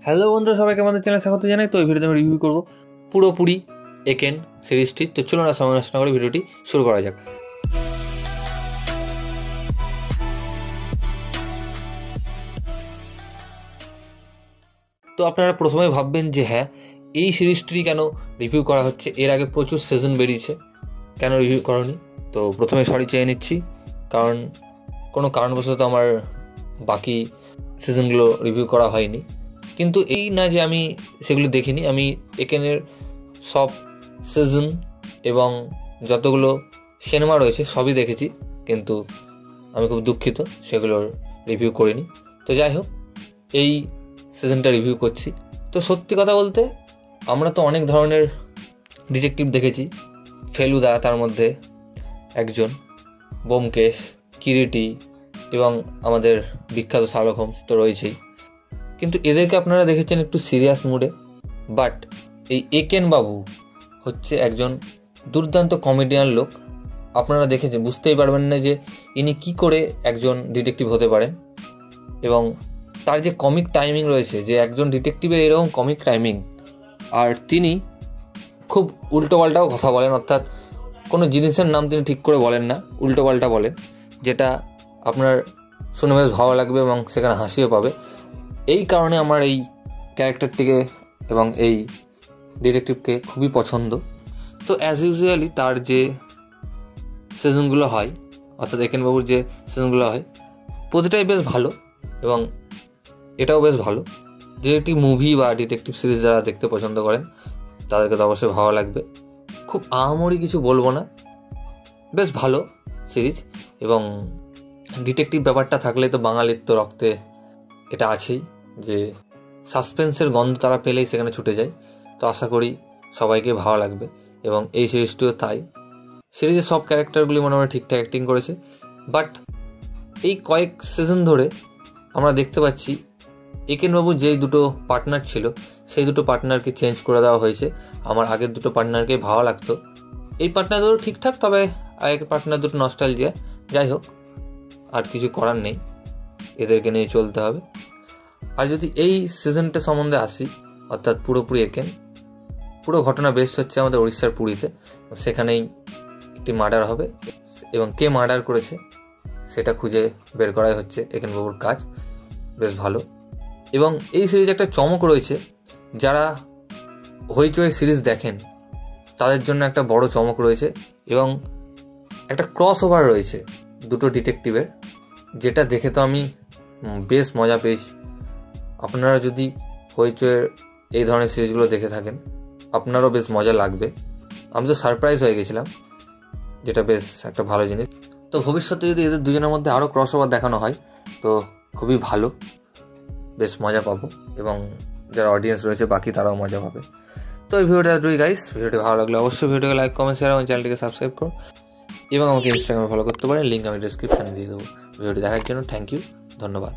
Hello বন্ধুরা, সবাইকে আমাদের চ্যানেলে স্বাগত জানাই। তো এই ভিডিওতে আমি রিভিউ করবো পুরোপুরি একেন সিরিজটি। তো চলুন না সময় নষ্ট না করে ভিডিওটি শুরু করা যাক। তো আপনারা প্রথমে ভাববেন যে হ্যাঁ, এই সিরিজটি কেন রিভিউ করা হচ্ছে, এর আগে প্রচুর সিজন বেরিয়েছে, কেন রিভিউ করনি? তো প্রথমে সরি চেয়ে নিচ্ছি, কারণ কোনো কারণবশত আমার বাকি সিজনগুলো রিভিউ করা হয়নি। কিন্তু এই না যে আমি সেগুলো দেখিনি, আমি একেনের সব সিজন এবং যতগুলো সিনেমা রয়েছে সবই দেখেছি, কিন্তু আমি খুব দুঃখিত সেগুলোর রিভিউ করিনি। তো যাই হোক, এই সিজনটা রিভিউ করছি। তো সত্যি কথা বলতে, আমরা তো অনেক ধরনের ডিটেকটিভ দেখেছি। ফেলুদা তার মধ্যে একজন, ব্যোমকেশ, কিরিটি এবং আমাদের বিখ্যাত শার্লক হোমস তো রয়েছেই, কিন্তু এদেরকে আপনারা দেখেছেন একটু সিরিয়াস মুডে। বাট এই একেন বাবু হচ্ছে একজন দুর্দান্ত কমেডিয়ান লোক। আপনারা দেখেছেন, বুঝতেই পারবেন না যে ইনি কি করে একজন ডিটেকটিভ হতে পারেন, এবং তার যে কমিক টাইমিং রয়েছে, যে একজন ডিটেকটিভের এরকম কমিক টাইমিং, আর তিনি খুব উল্টোপাল্টাও কথা বলেন, অর্থাৎ কোনো জিনিসের নাম তিনি ঠিক করে বলেন না, উল্টোপাল্টা বলেন, যেটা আপনার শুনে বেশ ভালো লাগবে এবং সেখানে হাসিও পাবে। এই কারণে আমার এই ক্যারেক্টারটিকে এবং এই ডিটেকটিভকে খুবই পছন্দ। তো অ্যাজ ইউজুয়ালি তার যে সিজনগুলো হয়, অর্থাৎ একেনবাবুর যে সিজনগুলো হয়, প্রতিটাই বেশ ভালো, এবং এটাও বেশ ভালো। ডিটেকটিভ মুভি বা ডিটেকটিভ সিরিজ যারা দেখতে পছন্দ করেন তাদেরকে তো অবশ্যই ভালো লাগবে। খুব আহামরি কিছু বলবো না, বেশ ভালো সিরিজ। এবং ডিটেকটিভ ব্যাপারটা থাকলে তো বাঙালির তো রক্তে এটা আছেই, যে সাসপেন্সের গন্ধ তারা পেলেই সেখানে ছুটে যায়। তো আশা করি সবাইকে ভালো লাগবে, এবং এই সিরিজটিও তাই। সিরিজের সব ক্যারেক্টারগুলি মোটামুটি ঠিকঠাক অ্যাক্টিং করেছে, বাট এই কয়েক সিজন ধরে আমরা দেখতে পাচ্ছি একেনবাবু যেই দুটো পার্টনার ছিল, সেই দুটো পার্টনারকে চেঞ্জ করে দেওয়া হয়েছে। আমার আগের দুটো পার্টনারকে ভালো লাগতো, এই পার্টনার দুটো ঠিকঠাক, তবে আগের পার্টনার দুটো নস্টালজিয়া। যাই হোক, আর কিছু করার নেই, এদেরকে নিয়ে চলতে হবে। আর যদি এই সিজনটা সম্বন্ধে আসি, অর্থাৎ পুরোপুরি একেন, পুরো ঘটনা বেস্ট হচ্ছে আমাদের উড়িষ্যার পুরীতে। সেখানেই একটি মার্ডার হবে, এবং কে মার্ডার করেছে সেটা খুঁজে বের করাই হচ্ছে একেনবাবুর কাজ। বেশ ভালো। এবং এই সিরিজে একটা চমক রয়েছে, যারা হইচই সিরিজ দেখেন তাদের জন্য একটা বড় চমক রয়েছে, এবং একটা ক্রস ওভার রয়েছে দুটো ডিটেকটিভের, যেটা দেখে তো আমি বেশ মজা পেয়েছি। আপনারা যদি হইচইয়ের এই ধরনের সিরিজগুলো দেখে থাকেন, আপনারও বেশ মজা লাগবে। আমি তো সারপ্রাইজ হয়ে গেছিলাম, যেটা বেশ একটা ভালো জিনিস। তো ভবিষ্যতে যদি এদের দুজনের মধ্যে আরও ক্রস ওভার দেখানো হয় তো খুবই ভালো, বেশ মজা পাবো, এবং যারা অডিয়েন্স রয়েছে বাকি তারাও মজা পাবে। তো এই ভিডিওটা দুই গাইস, ভিডিওটি ভালো লাগলে অবশ্যই ভিডিওকে লাইক, কমেন্ট, শেয়ার এবং চ্যানেলটিকে সাবস্ক্রাইব করুন, এবং আমাকে ইনস্টাগ্রামে ফলো করতে পারেন, লিঙ্ক আমি ডিসক্রিপশানে দিয়ে দেবো। ভিডিওটি দেখার জন্য থ্যাংক ইউ, ধন্যবাদ।